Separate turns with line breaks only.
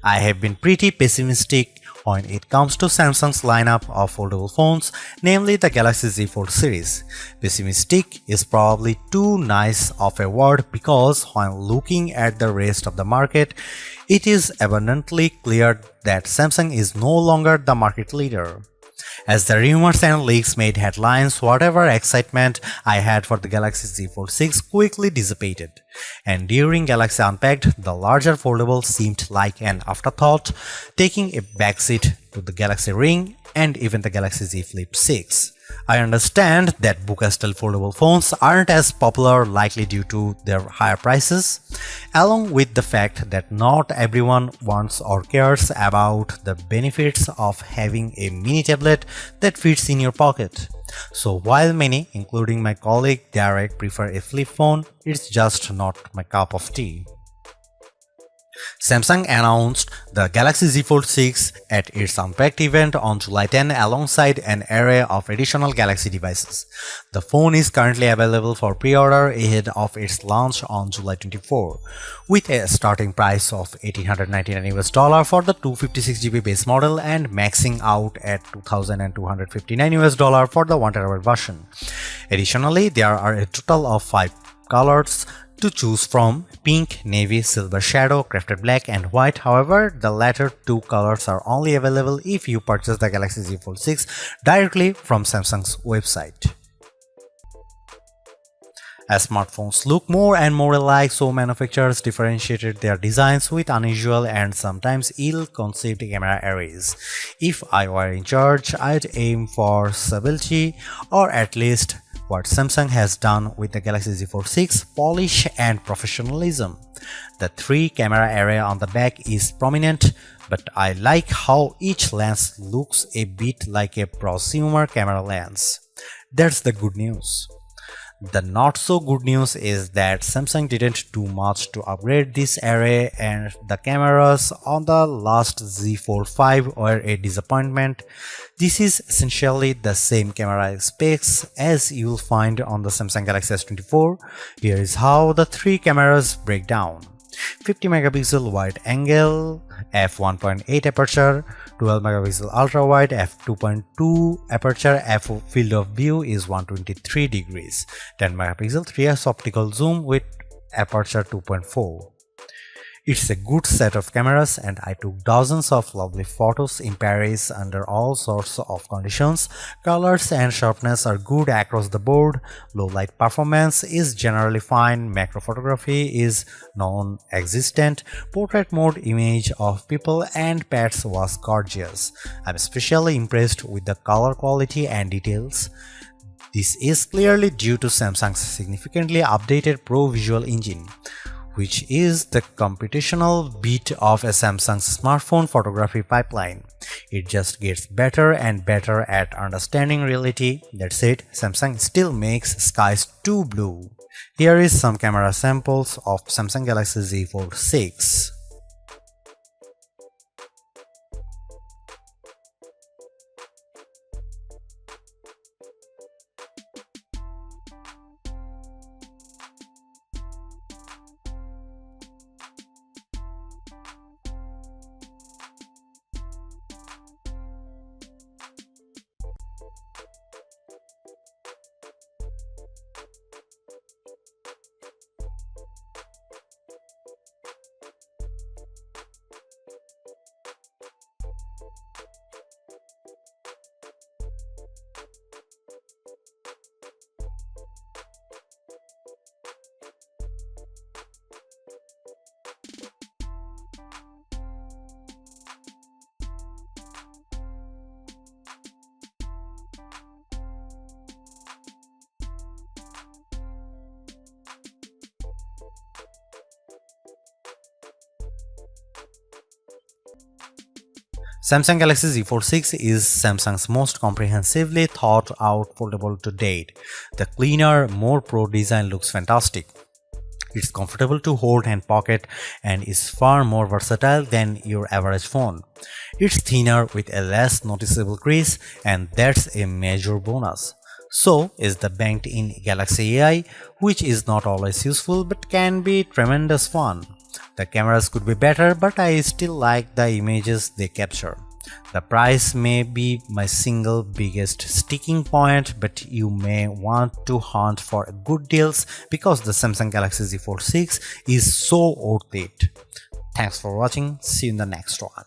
I have been pretty pessimistic when it comes to Samsung's lineup of foldable phones, namely the Galaxy Z Fold series. Pessimistic is probably too nice of a word because when looking at the rest of the market, it is abundantly clear that Samsung is no longer the market leader. As the rumors and leaks made headlines, whatever excitement I had for the Galaxy Z Fold 6 quickly dissipated. And during Galaxy Unpacked, the larger foldable seemed like an afterthought, taking a backseat to the Galaxy Ring and even the Galaxy Z Flip 6. I understand that Buca-style foldable phones aren't as popular, likely due to their higher prices, along with the fact that not everyone wants or cares about the benefits of having a mini tablet that fits in your pocket. So while many, including my colleague Derek, prefer a flip phone, it's just not my cup of tea. Samsung announced the Galaxy Z Fold 6 at its Unpacked event on July 10 alongside an array of additional Galaxy devices. The phone is currently available for pre-order ahead of its launch on July 24, with a starting price of $1,899 for the 256GB base model and maxing out at $2,259 for the 1TB version. Additionally, there are a total of 5 colors to choose from: pink, navy, silver shadow, crafted black, and white. However, the latter two colors are only available if you purchase the Galaxy Z Fold 6 directly from Samsung's website. As smartphones look more and more alike, so manufacturers differentiated their designs with unusual and sometimes ill-conceived camera arrays. If I were in charge, I'd aim for stability, or at least what Samsung has done with the Galaxy Z Fold 6, polish and professionalism. The 3-camera array on the back is prominent, but I like how each lens looks a bit like a prosumer camera lens. That's the good news. The not so good news is that Samsung didn't do much to upgrade this array, and the cameras on the last Z Fold 5 were a disappointment. This is essentially the same camera specs as you'll find on the Samsung Galaxy S24. Here is how the 3 cameras break down: 50 megapixel wide angle, f1.8 aperture, 12 megapixel ultra wide, f2.2 aperture, field of view is 123 degrees, 10 megapixel 3x optical zoom with aperture 2.4. It's a good set of cameras, and I took dozens of lovely photos in Paris under all sorts of conditions. Colors and sharpness are good across the board, low light performance is generally fine, macro photography is non-existent, portrait mode image of people and pets was gorgeous. I'm especially impressed with the color quality and details. This is clearly due to Samsung's significantly updated Pro Visual Engine, which is the computational bit of a Samsung's smartphone photography pipeline. It just gets better and better at understanding reality. That said, Samsung still makes skies too blue. Here is some camera samples of Samsung Galaxy Z Fold 6. Samsung Galaxy Z Fold 6 is Samsung's most comprehensively thought out foldable to date. The cleaner, more pro design looks fantastic. It's comfortable to hold and pocket and is far more versatile than your average phone. It's thinner with a less noticeable crease, and that's a major bonus. So is the banked-in Galaxy AI, which is not always useful but can be tremendous fun. The cameras could be better, but I still like the images they capture. The price may be my single biggest sticking point, but you may want to hunt for good deals because the Samsung Galaxy Z Fold 6 is so worth it. Thanks for watching. See you in the next one.